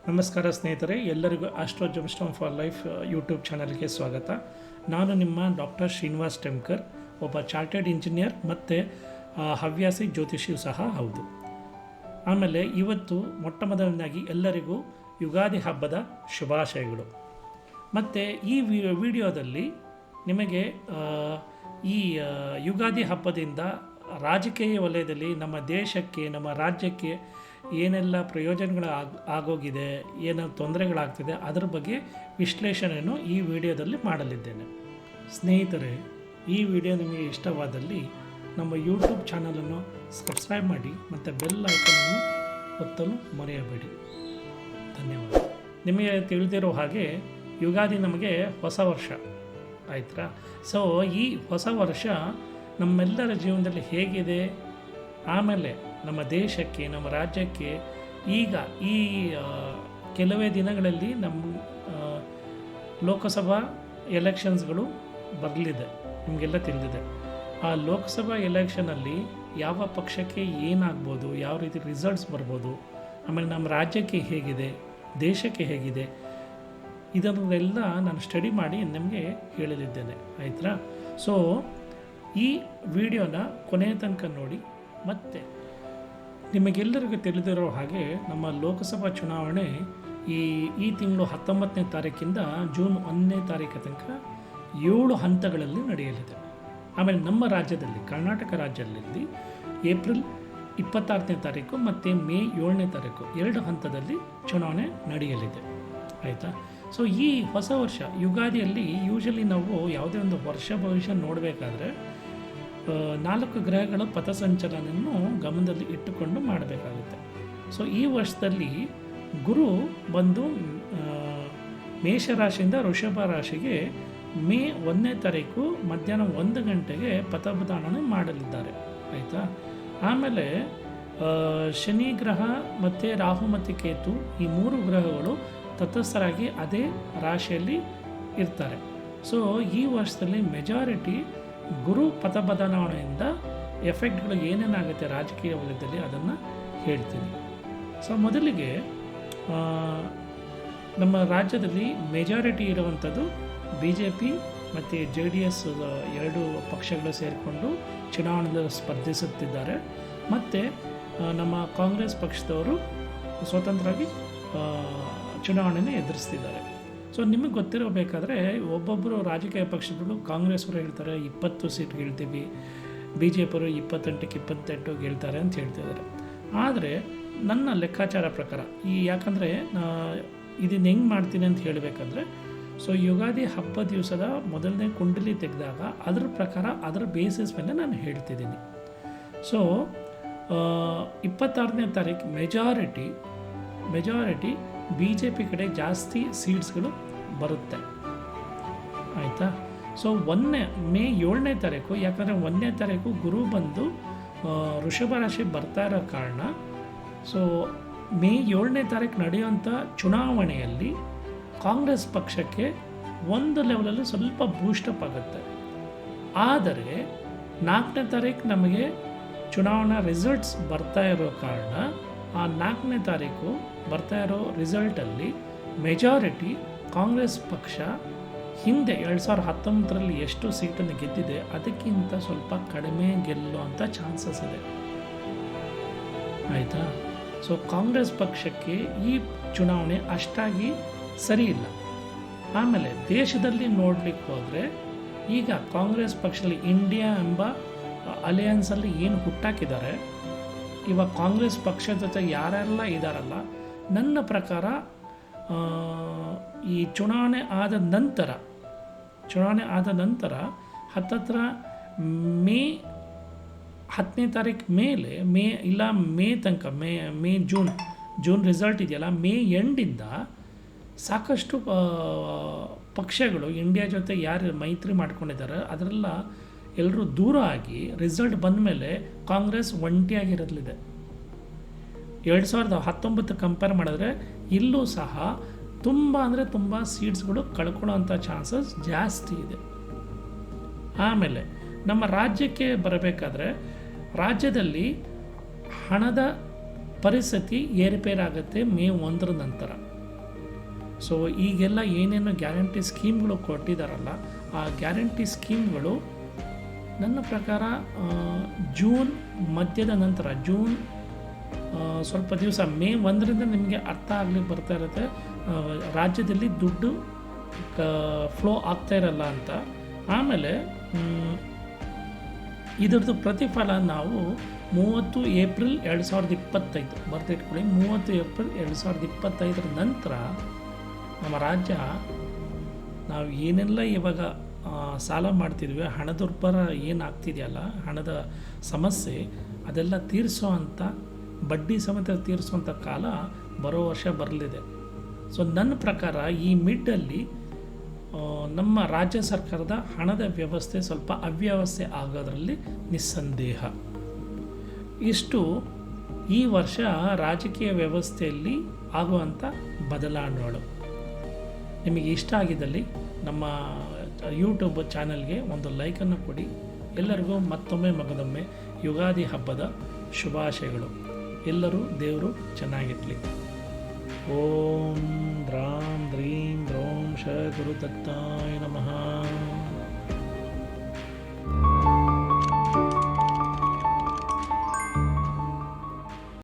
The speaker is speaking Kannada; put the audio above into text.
ನಮಸ್ಕಾರ ಸ್ನೇಹಿತರೆ, ಎಲ್ಲರಿಗೂ ಆಸ್ಟ್ರೋ ಜಮ್ಸ್ಟೋನ್ ಫಾರ್ ಲೈಫ್ ಯೂಟ್ಯೂಬ್ ಚಾನಲ್ಗೆ ಸ್ವಾಗತ. ನಾನು ನಿಮ್ಮ ಡಾಕ್ಟರ್ ಶ್ರೀನಿವಾಸ್ ಟೆಂಕರ್, ಒಬ್ಬ ಚಾರ್ಟೆಡ್ ಇಂಜಿನಿಯರ್ ಮತ್ತು ಹವ್ಯಾಸಿ ಜ್ಯೋತಿಷಿಯೂ ಸಹ ಹೌದು. ಆಮೇಲೆ ಇವತ್ತು ಮೊಟ್ಟ ಮೊದಲನೇದಾಗಿ ಎಲ್ಲರಿಗೂ ಯುಗಾದಿ ಹಬ್ಬದ ಶುಭಾಶಯಗಳು. ಮತ್ತು ಈ ವಿಡಿಯೋದಲ್ಲಿ ನಿಮಗೆ ಈ ಯುಗಾದಿ ಹಬ್ಬದಿಂದ ರಾಜಕೀಯ ವಲಯದಲ್ಲಿ ನಮ್ಮ ದೇಶಕ್ಕೆ, ನಮ್ಮ ರಾಜ್ಯಕ್ಕೆ ಏನೆಲ್ಲ ಪ್ರಯೋಜನಗಳು ಆಗೋಗಿದೆ, ಏನೋ ತೊಂದರೆಗಳಾಗ್ತಿದೆ, ಅದರ ಬಗ್ಗೆ ವಿಶ್ಲೇಷಣೆಯನ್ನು ಈ ವಿಡಿಯೋದಲ್ಲಿ ಮಾಡಲಿದ್ದೇನೆ. ಸ್ನೇಹಿತರೆ, ಈ ವಿಡಿಯೋ ನಿಮಗೆ ಇಷ್ಟವಾದಲ್ಲಿ ನಮ್ಮ ಯೂಟ್ಯೂಬ್ ಚಾನಲನ್ನು ಸಬ್ಸ್ಕ್ರೈಬ್ ಮಾಡಿ ಮತ್ತು ಬೆಲ್ ಐಕನನ್ನು ಒತ್ತಲು ಮರೆಯಬೇಡಿ. ಧನ್ಯವಾದ. ನಿಮಗೆ ತಿಳಿದಿರೋ ಹಾಗೆ ಯುಗಾದಿ ನಮಗೆ ಹೊಸ ವರ್ಷ ಆಯ್ತಾ. ಸೊ ಈ ಹೊಸ ವರ್ಷ ನಮ್ಮೆಲ್ಲರ ಜೀವನದಲ್ಲಿ ಹೇಗಿದೆ, ಆಮೇಲೆ ನಮ್ಮ ದೇಶಕ್ಕೆ, ನಮ್ಮ ರಾಜ್ಯಕ್ಕೆ ಈಗ ಈ ಕೆಲವೇ ದಿನಗಳಲ್ಲಿ ನಮ್ಮ ಲೋಕಸಭಾ ಎಲೆಕ್ಷನ್ಸ್ಗಳು ಬರಲಿದೆ, ನಿಮಗೆಲ್ಲ ತಿಳಿದಿದೆ. ಆ ಲೋಕಸಭಾ ಎಲೆಕ್ಷನಲ್ಲಿ ಯಾವ ಪಕ್ಷಕ್ಕೆ ಏನಾಗ್ಬೋದು, ಯಾವ ರೀತಿ ರಿಸಲ್ಟ್ಸ್ ಬರ್ಬೋದು, ಆಮೇಲೆ ನಮ್ಮ ರಾಜ್ಯಕ್ಕೆ ಹೇಗಿದೆ, ದೇಶಕ್ಕೆ ಹೇಗಿದೆ, ಇದನ್ನೆಲ್ಲ ನಾನು ಸ್ಟಡಿ ಮಾಡಿ ನಿಮಗೆ ಹೇಳಲಿದ್ದೇನೆ ಆಯ್ತಾ. ಸೊ ಈ ವಿಡಿಯೋನ ಕೊನೆಯ ತನಕ ನೋಡಿ. ಮತ್ತು ನಿಮಗೆಲ್ಲರಿಗೂ ತಿಳಿದಿರೋ ಹಾಗೆ ನಮ್ಮ ಲೋಕಸಭಾ ಚುನಾವಣೆ ಈ ತಿಂಗಳು 19ನೇ ತಾರೀಕಿಂದ ಜೂನ್ 1ನೇ ತಾರೀಕು ತನಕ 7 ಹಂತಗಳಲ್ಲಿ ನಡೆಯಲಿದೆ. ಆಮೇಲೆ ನಮ್ಮ ರಾಜ್ಯದಲ್ಲಿ, ಕರ್ನಾಟಕ ರಾಜ್ಯದಲ್ಲಿ ಏಪ್ರಿಲ್ 26ನೇ ತಾರೀಕು ಮತ್ತು ಮೇ 7ನೇ ತಾರೀಕು 2 ಹಂತದಲ್ಲಿ ಚುನಾವಣೆ ನಡೆಯಲಿದೆ ಆಯಿತಾ. ಸೊ ಈ ಹೊಸ ವರ್ಷ ಯುಗಾದಿಯಲ್ಲಿ ಯೂಶಲಿ ನಾವು ಯಾವುದೇ ಒಂದು ವರ್ಷ ಭವಿಷ್ಯ ನೋಡಬೇಕಾದ್ರೆ 4 ಗ್ರಹಗಳ ಪಥಸಂಚಲನವನ್ನು ಗಮನದಲ್ಲಿ ಇಟ್ಟುಕೊಂಡು ಮಾಡಬೇಕಾಗುತ್ತೆ. ಸೊ ಈ ವರ್ಷದಲ್ಲಿ ಗುರು ಬಂದು ಮೇಷರಾಶಿಯಿಂದ ವೃಷಭ ರಾಶಿಗೆ ಮೇ 1ನೇ ತಾರೀಕು ಮಧ್ಯಾಹ್ನ 1 ಗಂಟೆಗೆ ಪಥಬದಲಾವಣೆ ಮಾಡಲಿದ್ದಾರೆ ಆಯಿತಾ. ಆಮೇಲೆ ಶನಿ ಗ್ರಹ ಮತ್ತು ರಾಹು ಮತ್ತು ಕೇತು, ಈ 3 ಗ್ರಹಗಳು ತಟಸ್ಥರಾಗಿ ಅದೇ ರಾಶಿಯಲ್ಲಿ ಇರ್ತಾರೆ. ಸೊ ಈ ವರ್ಷದಲ್ಲಿ ಮೆಜಾರಿಟಿ ಗುರು ಪಥ ಬದಲಾವಣೆಯಿಂದ ಎಫೆಕ್ಟ್ಗಳು ಏನೇನಾಗುತ್ತೆ ರಾಜಕೀಯ ವಲಯದಲ್ಲಿ ಅದನ್ನು ಹೇಳ್ತೀನಿ. ಸೊ ಮೊದಲಿಗೆ ನಮ್ಮ ರಾಜ್ಯದಲ್ಲಿ ಮೆಜಾರಿಟಿ ಇರುವಂಥದ್ದು BJP ಮತ್ತು JDS 2 ಪಕ್ಷಗಳು ಸೇರಿಕೊಂಡು ಚುನಾವಣೆಯಲ್ಲಿ ಸ್ಪರ್ಧಿಸುತ್ತಿದ್ದಾರೆ. ಮತ್ತು ನಮ್ಮ ಕಾಂಗ್ರೆಸ್ ಪಕ್ಷದವರು ಸ್ವತಂತ್ರವಾಗಿ ಚುನಾವಣೆಯನ್ನು ಎದುರಿಸ್ತಿದ್ದಾರೆ. ಸೊ ನಿಮಗೆ ಗೊತ್ತಿರಬೇಕಾದ್ರೆ ಒಬ್ಬೊಬ್ಬರು ರಾಜಕೀಯ ಪಕ್ಷಗಳು, ಕಾಂಗ್ರೆಸ್ವರು ಹೇಳ್ತಾರೆ 20 ಸೀಟ್ ಗೆಲ್ತೀವಿ, BJP ಅವರು 28ಕ್ಕೆ 28 ಗೆಲ್ತಾರೆ ಅಂತ ಹೇಳ್ತಿದ್ದಾರೆ. ಆದರೆ ನನ್ನ ಲೆಕ್ಕಾಚಾರ ಪ್ರಕಾರ ಯಾಕಂದರೆ ಇದನ್ನು ಹೆಂಗೆ ಮಾಡ್ತೀನಿ ಅಂತ ಹೇಳಬೇಕಂದ್ರೆ, ಸೊ ಯುಗಾದಿ ಹಬ್ಬ ದಿವಸದ ಮೊದಲನೇ ಕುಂಡಲಿ ತೆಗೆದಾಗ ಅದರ ಪ್ರಕಾರ, ಅದರ ಬೇಸಿಸ್ ಮೇಲೆ ನಾನು ಹೇಳ್ತಿದ್ದೀನಿ. ಸೊ 26ನೇ ತಾರೀಕು ಮೆಜಾರಿಟಿ BJP ಕಡೆ ಜಾಸ್ತಿ ಸೀಟ್ಸ್ಗಳು ಬರುತ್ತೆ ಆಯಿತಾ. ಸೊ ಮೇ 7ನೇ ತಾರೀಕು, ಯಾಕಂದರೆ 1ನೇ ತಾರೀಕು ಗುರು ಬಂದು ವೃಷಭ ರಾಶಿ ಬರ್ತಾ ಇರೋ ಕಾರಣ, ಸೊ ಮೇ 7ನೇ ತಾರೀಕು ನಡೆಯುವಂಥ ಚುನಾವಣೆಯಲ್ಲಿ ಕಾಂಗ್ರೆಸ್ ಪಕ್ಷಕ್ಕೆ ಒಂದು ಲೆವೆಲಲ್ಲಿ ಸ್ವಲ್ಪ ಬೂಸ್ಟಪ್ ಆಗುತ್ತೆ. ಆದರೆ 4ನೇ ತಾರೀಕು ನಮಗೆ ಚುನಾವಣಾ ರಿಸಲ್ಟ್ಸ್ ಬರ್ತಾ ಇರೋ ಕಾರಣ, ಆ 4ನೇ ತಾರೀಕು ಬರ್ತಾ ಇರೋ ರಿಸಲ್ಟಲ್ಲಿ ಮೆಜಾರಿಟಿ ಕಾಂಗ್ರೆಸ್ ಪಕ್ಷ ಹಿಂದೆ 2019ರಲ್ಲಿ ಎಷ್ಟು ಸೀಟನ್ನು ಗೆದ್ದಿದೆ ಅದಕ್ಕಿಂತ ಸ್ವಲ್ಪ ಕಡಿಮೆ ಗೆಲ್ಲುವಂಥ ಚಾನ್ಸಸ್ ಇದೆ ಆಯಿತಾ. ಸೊ ಕಾಂಗ್ರೆಸ್ ಪಕ್ಷಕ್ಕೆ ಈ ಚುನಾವಣೆ ಅಷ್ಟಾಗಿ ಸರಿ ಇಲ್ಲ. ಆಮೇಲೆ ದೇಶದಲ್ಲಿ ನೋಡಲಿಕ್ಕೆ ಹೋದರೆ ಈಗ ಕಾಂಗ್ರೆಸ್ ಪಕ್ಷದಲ್ಲಿ ಇಂಡಿಯಾ ಎಂಬ ಅಲಯನ್ಸಲ್ಲಿ ಏನು ಹುಟ್ಟಾಕಿದ್ದಾರೆ, ಇವಾಗ ಕಾಂಗ್ರೆಸ್ ಪಕ್ಷದ ಜೊತೆ ಯಾರೆಲ್ಲ ಇದ್ದಾರಲ್ಲ, ನನ್ನ ಪ್ರಕಾರ ಈ ಚುನಾವಣೆ ಆದ ನಂತರ ಹತ್ತತ್ರ ಮೇ 10ನೇ ತಾರೀಕು ಮೇಲೆ ಮೇ ತನಕ ಜೂನ್ ರಿಸಲ್ಟ್ ಇದೆಯಲ್ಲ, ಮೇ ಎಂಡಿಂದ ಸಾಕಷ್ಟು ಪಕ್ಷಗಳು ಇಂಡಿಯಾ ಜೊತೆ ಯಾರು ಮೈತ್ರಿ ಮಾಡ್ಕೊಂಡಿದ್ದಾರೆ ಅದರೆಲ್ಲ ಎಲ್ಲರೂ ದೂರ ಆಗಿ ರಿಸಲ್ಟ್ ಬಂದ ಮೇಲೆ ಕಾಂಗ್ರೆಸ್ ಒಂಟಿಯಾಗಿರಲಿದೆ. 2019 ಕಂಪೇರ್ ಮಾಡಿದ್ರೆ ಇಲ್ಲೂ ಸಹ ತುಂಬ ಸೀಟ್ಸ್ಗಳು ಕಳ್ಕೊಳ್ಳೋಂಥ ಚಾನ್ಸಸ್ ಜಾಸ್ತಿ ಇದೆ. ಆಮೇಲೆ ನಮ್ಮ ರಾಜ್ಯಕ್ಕೆ ಬರಬೇಕಾದ್ರೆ ರಾಜ್ಯದಲ್ಲಿ ಹಣದ ಪರಿಸ್ಥಿತಿ ಏರುಪೇರಾಗುತ್ತೆ ಮೇ 1 ನಂತರ. ಸೊ ಈಗೆಲ್ಲ ಏನೇನು ಗ್ಯಾರಂಟಿ ಸ್ಕೀಮ್ಗಳು ಕೊಟ್ಟಿದ್ದಾರಲ್ಲ, ಆ ಗ್ಯಾರಂಟಿ ಸ್ಕೀಮ್ಗಳು ನನ್ನ ಪ್ರಕಾರ ಜೂನ್ ಮಧ್ಯದ ನಂತರ, ಜೂನ್ ಸ್ವಲ್ಪ ದಿವಸ, ಮೇ 1ರಿಂದ ನಿಮಗೆ ಅರ್ಥ ಆಗಲಿಕ್ಕೆ ಬರ್ತಾ ಇರುತ್ತೆ ರಾಜ್ಯದಲ್ಲಿ ದುಡ್ಡು ಫ್ಲೋ ಆಗ್ತಾ ಇರಲ್ಲ ಅಂತ. ಆಮೇಲೆ ಇದರದ್ದು ಪ್ರತಿಫಲ ನಾವು 30 ಏಪ್ರಿಲ್ 2025 ಬರೆದಿಟ್ಕೊಳ್ಳಿ. 30 ಏಪ್ರಿಲ್ 2025 ನಂತರ ನಮ್ಮ ರಾಜ್ಯ ನಾವು ಏನೆಲ್ಲ ಇವಾಗ ಸಾಲ ಮಾಡ್ತಿದ್ವಿ, ಹಣದುಬ್ಬರ ಏನಾಗ್ತಿದೆಯಲ್ಲ, ಹಣದ ಸಮಸ್ಯೆ ಅದೆಲ್ಲ ತೀರಿಸೋ ಅಂಥ, ಬಡ್ಡಿ ಸಮೇತ ತೀರಿಸುವಂಥ ಕಾಲ ಬರೋ ವರ್ಷ ಬರಲಿದೆ. ಸೊ ನನ್ನ ಪ್ರಕಾರ ಈ ಮಿಡ್ಡಲ್ಲಿ ನಮ್ಮ ರಾಜ್ಯ ಸರ್ಕಾರದ ಹಣದ ವ್ಯವಸ್ಥೆ ಸ್ವಲ್ಪ ಅವ್ಯವಸ್ಥೆ ಆಗೋದ್ರಲ್ಲಿ ನಿಸ್ಸಂದೇಹ. ಇಷ್ಟು ಈ ವರ್ಷ ರಾಜಕೀಯ ವ್ಯವಸ್ಥೆಯಲ್ಲಿ ಆಗುವಂಥ ಬದಲಾವಣೆಗಳು. ನಿಮಗೆ ಇಷ್ಟ ಆಗಿದ್ದಲ್ಲಿ ನಮ್ಮ ಯೂಟ್ಯೂಬ್ ಚಾನಲ್ಗೆ ಒಂದು ಲೈಕನ್ನು ಕೊಡಿ. ಎಲ್ಲರಿಗೂ ಮತ್ತೊಮ್ಮೆ ಮಗದೊಮ್ಮೆ ಯುಗಾದಿ ಹಬ್ಬದ ಶುಭಾಶಯಗಳು. ಎಲ್ಲರೂ ದೇವರು ಚೆನ್ನಾಗಿರಲಿ. ಓಂ ದ್ರಾಂ ದ್ರೀಂ ದ್ರೌಂ ಶ ಗುರುದತ್ತಾಯ ನಮಃ.